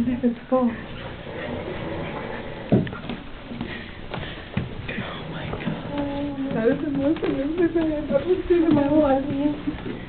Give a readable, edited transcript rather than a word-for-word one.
What if it's full? Oh my god. That is the most amazing thing I've ever seen in my life.